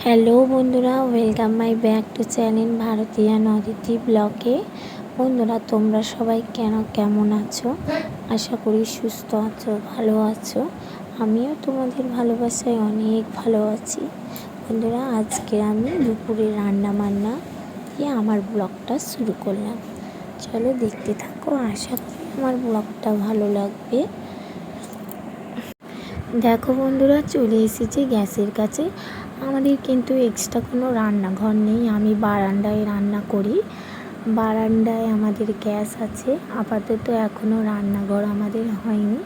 Hello বন্ধুরা, welcome my back to channel ভারতীয় অদিতি ব্লগে। বন্ধুরা, তোমরা সবাই কেমন আছো? আশা করি সুস্থ আছো, ভালো আছো। আমিও তোমাদের ভালোবাসায় অনেক ভালো আছি। বন্ধুরা, আজকে আমি দুপুরে রান্না বান্না দিয়ে আমার ব্লগটা শুরু করলাম। চলো দেখতে থাকো, আশা করি আমার ব্লগটা ভালো লাগবে। দেখো বন্ধুরা, চলে এসেছি গ্যাসের কাছে। আমাদের কিন্তু এক্সট্রা কোনো রান্নাঘর নেই, আমি বারান্দায় রান্না করি। বারান্দায় আমাদের গ্যাস আছে, আপাতত এখনও রান্নাঘর আমাদের হয়নি।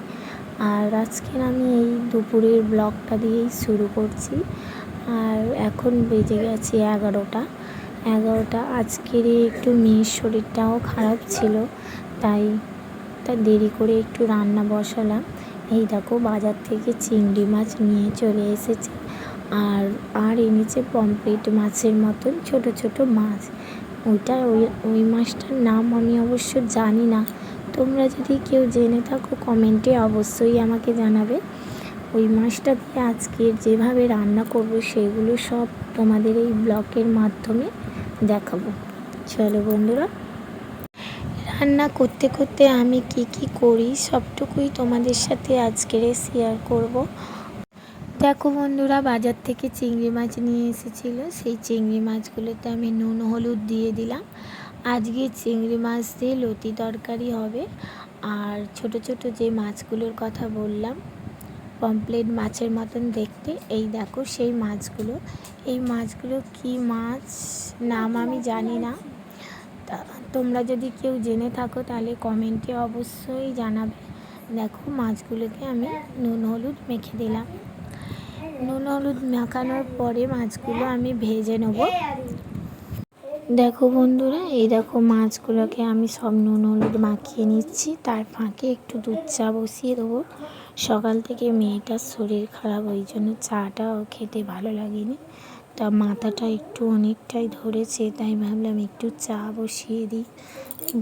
আর আজকের আমি এই দুপুরের ব্লগটা দিয়েই শুরু করছি। আর এখন বেজে গেছে 11টা। আজকের একটু মেয়ের শরীরটাও খারাপ ছিল, তাই দেরি করে একটু রান্না বসালাম। এই দেখো, বাজার থেকে চিংড়ি মাছ নিয়ে চলে এসেছে, আর এনেছে পমফ্রেট মাছের মতন ছোট ছোট মাছ। ওই মাছটার নাম আমি অবশ্য জানি না, তোমরা যদি কেউ জেনে থাকো কমেন্টে অবশ্যই আমাকে জানাবে। ওই মাছটা দিয়ে আজকের যেভাবে রান্না করব সেগুলো সব তোমাদের এই ব্লগের মাধ্যমে দেখাবো। চলো বন্ধুরা, রান্না করতে করতে আমি কি করি সবটুকুই তোমাদের সাথে আজকের শেয়ার করব। দেখো বন্ধুরা, বাজার থেকে চিংড়ি মাছ নিয়ে এসেছিলো, সেই চিংড়ি মাছগুলোতে আমি নুন হলুদ দিয়ে দিলাম। আজকে চিংড়ি মাছ দিয়ে লতি তরকারি হবে। আর ছোট ছোট যে মাছগুলোর কথা বললাম, পমফ্রেট মাছের মতন দেখতে, এই দেখো সেই মাছগুলো। এই মাছগুলো কি মাছ নাম আমি জানি না, তা তোমরা যদি কেউ জেনে থাকো তাহলে কমেন্টে অবশ্যই জানাবে। দেখো, মাছগুলোকে আমি নুন হলুদ মেখে দিলাম। নুন হলুদ মাখানোর পরে মাছগুলো আমি ভেজে নেব। দেখো বন্ধুরা, এই দেখো মাছগুলোকে আমি সব নুন হলুদ মাখিয়ে নিচ্ছি। তার ফাঁকে একটু দুধ চা বসিয়ে দেবো। সকাল থেকে মেয়েটার শরীর খারাপ, ওই জন্য চাটাও খেতে ভালো লাগেনি। তা মাথাটা একটু অনেকটাই ধরেছে, তাই ভাবলাম একটু চা বসিয়ে দিই।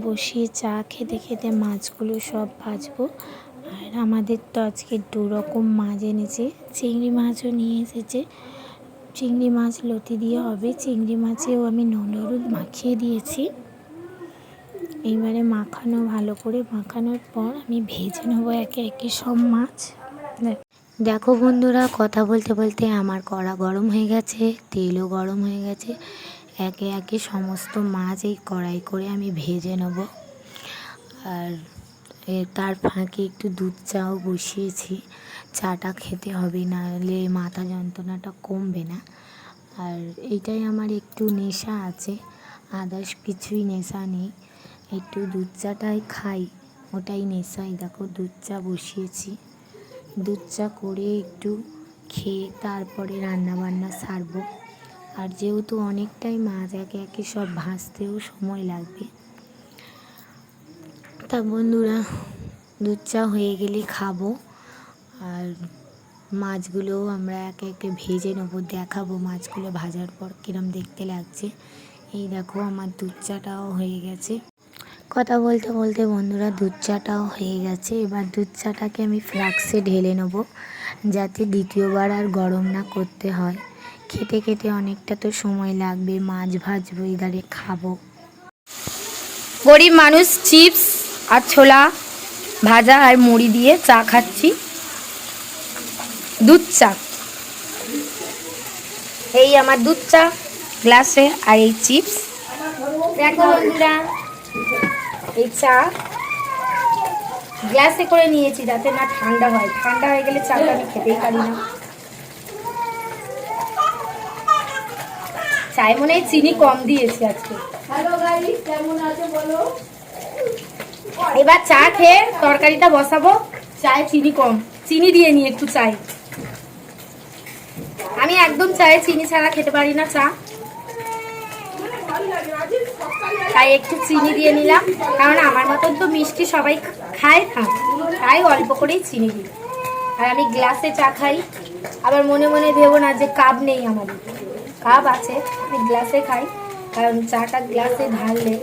বসিয়ে চা খেতে খেতে মাছগুলো সব ভাজবো। আর আমাদের তো আজকে 2 রকম মাছ এনেছে, চিংড়ি মাছও নিয়ে এসেছে। চিংড়ি মাছ লতি দিয়ে হবে, চিংড়ি মাছেও আমি নুন হলুদ মাখিয়ে দিয়েছি। এইবারে ভালো করে মাখানোর পর আমি ভেজে নেবো একে একে সব মাছ। দেখো বন্ধুরা, কথা বলতে বলতে আমার কড়া গরম হয়ে গেছে, তেলও গরম হয়ে গেছে। একে একে সমস্ত মাছ এই কড়াই করে আমি ভেজে নেব। আর তার ফাঁকে একটু দুধ চাও বসিয়েছি। চাটা খেতে হবে, নাহলে মাথা যন্ত্রণাটা কমবে না। আর এইটাই আমার একটু নেশা আছে, আদার্স কিছুই নেশা নেই। একটু দুধ চাটাই খাই, ওটাই নেশাই। দেখো, দুধ চা বসিয়েছি। দুধ চা করে একটু খেয়ে তারপরে রান্না বান্না সারবো। আর যেহেতু অনেকটাই মাছ, একে একে সব ভাজতেও সময় লাগবে। তা বন্ধুরা, দুধ চা হয়ে গেলে খাবো। আর মাছগুলোও আমরা একে একে ভেজে নেবো, দেখাবো মাছগুলো ভাজার পর কিরম দেখতে লাগছে। এই দেখো, আমার দুধ চাটাও হয়ে গেছে। কথা বলতে বলতে বন্ধুরা, দুধ চাটাও হয়ে গেছে। এবার দুধ চাটাকে আমি ফ্লাক্সে ঢেলে নেব, যাতে দ্বিতীয়বার আর গরম না করতে হয়। খেতে খেতে অনেকটা তো সময় লাগবে, মাছ ভাজবো, এধারে খাবো। গরিব মানুষ চিপস আর ছোলা ভাজা আর মুড়ি দিয়ে চা খাচ্ছি, দুধ চা। এই আমার দুধ চা গ্লাসে, আর এই চিপস। দেখো বন্ধুরা, এই চা গ্লাসে করে নিয়েছি যাতে না ঠান্ডা হয়, ঠান্ডা হয়ে গেলে চাটা আমি খেতেই পারি না। চায় মনে হয় চিনি কম দিয়েছি আজকে। হ্যালো গাইস, কেমন আছো বলো। এবার চা খেয়ে তরকারিটা বসাবো। চায়ে চিনি কম, চিনি দিয়ে নি একটু চাই। আমি একদম চায়ে চিনি ছাড়া খেতে পারি না চা, তাই একটু চিনি দিয়ে নিলাম। কারণ আমার মতন তো মিষ্টি সবাই খায় না, তাই অল্প করেই চিনি দিই। আর আমি গ্লাসে চা খাই। আবার মনে মনে ভেবো না যে কাপ নেই, আমাদের কাপ আছে, আমি গ্লাসে খাই। কারণ চাটা গ্লাসে ঢাললে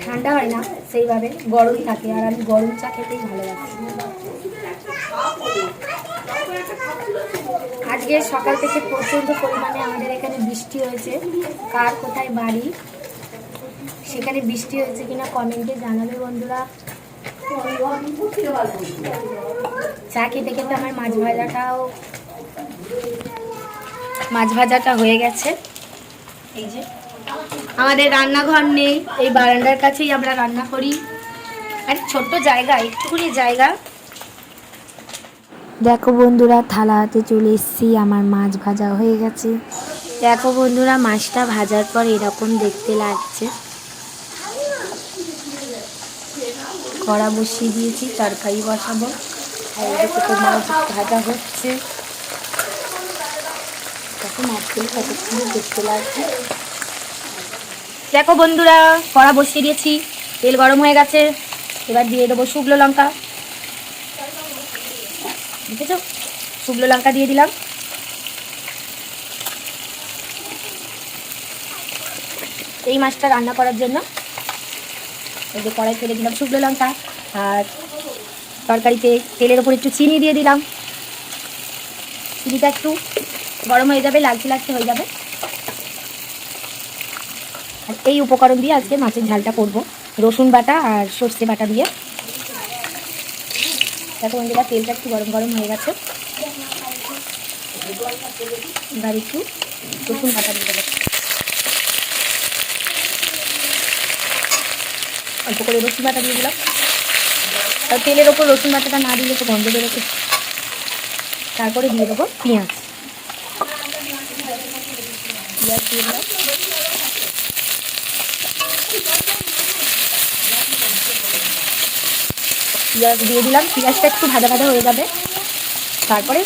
ঠান্ডা হয় না, সেইভাবে গরম থাকে। আর আমি গরম চা খেতেই ভালোবাসি। আজকে সকাল থেকে প্রচণ্ড পরিমাণে আমাদের এখানে বৃষ্টি হয়েছে। কার কোথায় বাড়ি সেখানে বৃষ্টি হয়েছে কিনা কমেন্টে জানাবে বন্ধুরা। চা খেতে খেতে আমার মাছ ভাজাটা হয়ে গেছে। এই যে আমাদের রান্নাঘর নেই, এই বারান্দার কাছেই আমরা রান্না করি। আর ছোট্ট জায়গা, একটুখানি জায়গা। দেখো বন্ধুরা, থালা হাতে চলে এসেছি, আমার মাছ ভাজা হয়ে গেছে। দেখো বন্ধুরা, মাছটা ভাজার পর এরকম দেখতে লাগছে। কড়া বসিয়ে দিয়েছি, তরকারি বসাবো। আর এদিকে তো মাছ ভাজা হচ্ছে। দেখো মাছগুলো কত সুন্দর দেখতে লাগছে। দেখো বন্ধুরা, কড়া বসিয়ে দিয়েছি, তেল গরম হয়ে গেছে। এবার দিয়ে দেবো শুকনো লঙ্কা। দেখেছো, শুকনো লঙ্কা দিয়ে দিলাম। এই মাছটা রান্না করার জন্য এই যে কড়াই ফেলে দিলাম শুকনো লঙ্কা। আর তরকারিতে তেলের ওপর একটু চিনি দিয়ে দিলাম। চিনিটা একটু গরম হয়ে যাবে, লালচে লালচে হয়ে যাবে। আর এই উপকরণ দিয়ে আজকে মাছের ঝালটা করব, রসুন বাটা আর সর্ষে বাটা দিয়ে। দেখো বন্ধুরা, তেলটা একটু গরম গরম হয়ে গেছে। এবার একটু রসুন বাটা দিয়ে দেবো, অল্প করে রসুন বাটা দিয়ে দিলাম। আর তেলের ওপর রসুন বাটাটা না দিলে তো গন্ধ বেরোচ্ছে। তারপরে দিয়ে দেবো পেঁয়াজ। পেঁয়াজ দিয়ে দিলাম। পেঁয়াজ দিয়ে দিলাম, পেঁয়াজটা একটু ভাজা ভাজা হয়ে যাবে। তারপরে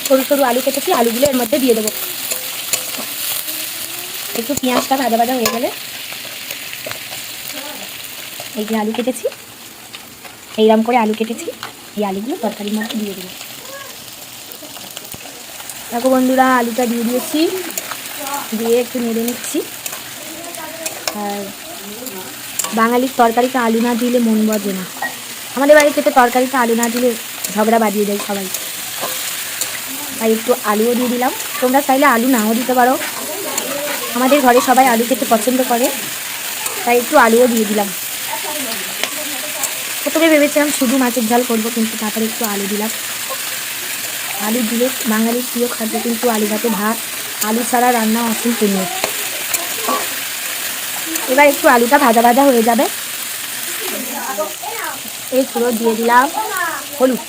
সরু সরু আলু কেটেছি, আলুগুলো এর মধ্যে দিয়ে দেবো। একটু পেঁয়াজটা ভাজা ভাজা হয়ে গেলে এই যে আলু কেটেছি, এইরকম করে আলু কেটেছি, এই আলুগুলো তরকারির মধ্যে দিয়ে দেবো। দেখো বন্ধুরা, আলুটা দিয়ে দিয়েছি, দিয়ে একটু নেড়ে নিচ্ছি। আর বাঙালির তরকারিতে আলু না দিলে মন বজে না। আমাদের বাড়িতে তো তরকারিতে আলু না দিলে ঝগড়া বাজিয়ে দেয় সবাই। তাই একটু আলুও দিয়ে দিলাম। তোমরা চাইলে আলু নাও দিতে পারো, আমাদের ঘরে সবাই আলু খেতে পছন্দ করে, তাই একটু আলুও দিয়ে দিলাম। প্রথমে ভেবেছিলাম শুধু মাছের ঝাল করবো, কিন্তু তারপরে একটু আলু দিলাম। আলু দিলে বাঙালির প্রিয় খাদ্য কিন্তু আলু ভাতে ভাত, আলু ছাড়া রান্না অসম্পূর্ণ। এবার একটু আলুটা ভাজা ভাজা হয়ে যাবে, এই পুরো দিয়ে দিলাম হলুদ।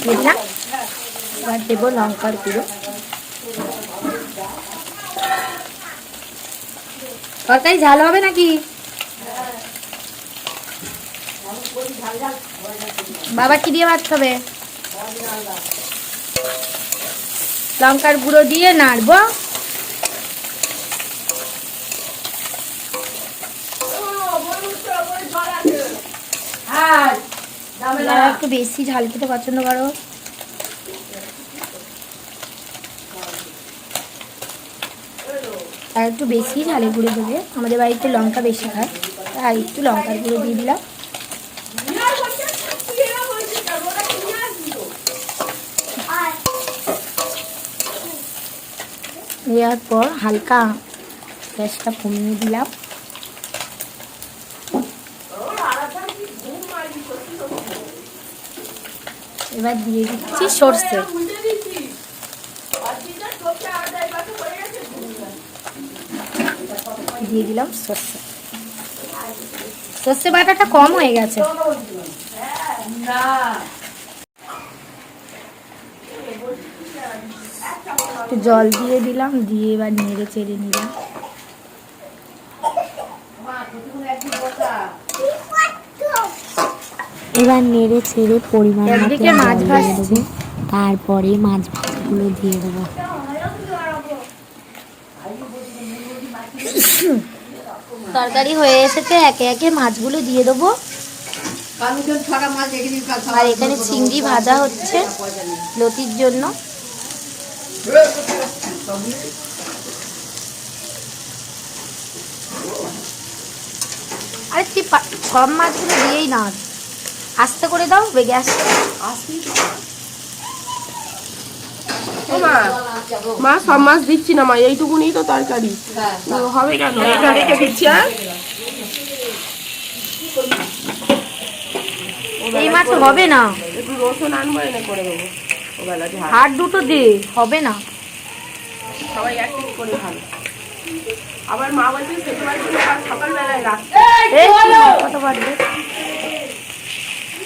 দিয়ে দিলাম। এবার দেবো লঙ্কার গুঁড়ো। তরকারি ঝাল হবে নাকি? বাবা কি দিয়ে ভাত খাবে? লঙ্কার গুঁড়ো দিয়ে নাড়বো। যারা একটু বেশি ঝাল খেতে পছন্দ করো, আর একটু বেশি ঝালের গুঁড়ো দেবে। আমাদের বাড়িতে লঙ্কা বেশি খায়, আর একটু লঙ্কার গুঁড়ো দিয়ে দিলাম। দেওয়ার পর হালকা গ্যাসটা কমিয়ে দিলাম। এবার দিয়ে দিচ্ছি সর্ষে। দিয়ে দিলাম সর্ষে। সর্ষে বাটাটা কম হয়ে গেছে। একটু জল দিয়ে দিলাম, দিয়ে এবার নেড়ে চেড়ে নিলাম। এবার নেড়ে ছেড়ে পরিমাণ মতো একদিকে মাছ জল দিয়ে ভাজছি, দেবো, তারপরে মাছ ভাজাগুলো দিয়ে দেবো। তরকারি হয়ে এসেছে, একে একে মাছগুলো দিয়ে দেবো। আর এখানে চিংড়ি ভাজা হচ্ছে লতির জন্য। আরে তুই সব মাছগুলো দিয়েই না, আস্তে করে দাও গ্যাস। মা সব মাছ দিচ্ছি না মা, এইটুকুনি তো তরকারি হবে কেন, এটা রেখে দিচ্ছি। এই মাছ হবে না, একটু রসুন আনবো, এনে করে দেবো। ওবেলা হাড় দুটো দে, হবে না। সবাই এক পিস করে ভালো। আবার মা বলছে সকালবেলায় রাখতে।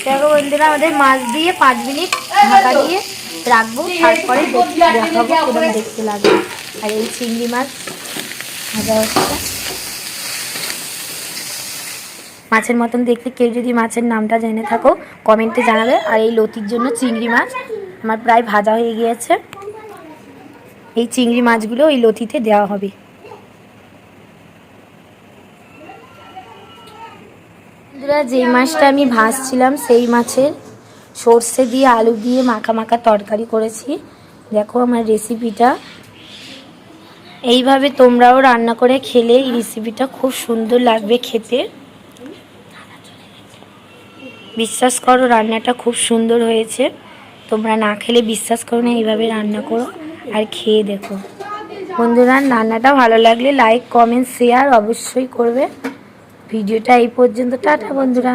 দেখো বন্ধুরা, আমাদের মাছ দিয়ে 5 মিনিট ঢাকা দিয়ে রাখবো, তারপরে দেখাবো কেমন দেখতে লাগবে। আর এই চিংড়ি মাছ ভাজা হচ্ছে, মাছের মতন দেখতে। কেউ যদি মাছের নামটা জেনে থাকো কমেন্টে জানাবে। আর এই লতির জন্য চিংড়ি মাছ আমার প্রায় ভাজা হয়ে গিয়েছে। এই চিংড়ি মাছগুলো ওই লতিতে দেওয়া হবে। বন্ধুরা, যেই মাছটা আমি ভাজছিলাম সেই মাছের সর্ষে দিয়ে আলু দিয়ে মাখা মাখা তরকারি করেছি। দেখো আমার রেসিপিটা, এইভাবে তোমরাও রান্না করে খেলে এই রেসিপিটা খুব সুন্দর লাগবে খেতে। বিশ্বাস করো রান্নাটা খুব সুন্দর হয়েছে। তোমরা না খেলে বিশ্বাস করো না, এইভাবে রান্না করো আর খেয়ে দেখো। বন্ধুরা, রান্নাটা ভালো লাগলে লাইক কমেন্ট শেয়ার অবশ্যই করবে। ভিডিওটা এই পর্যন্ত, টাটা বন্ধুরা।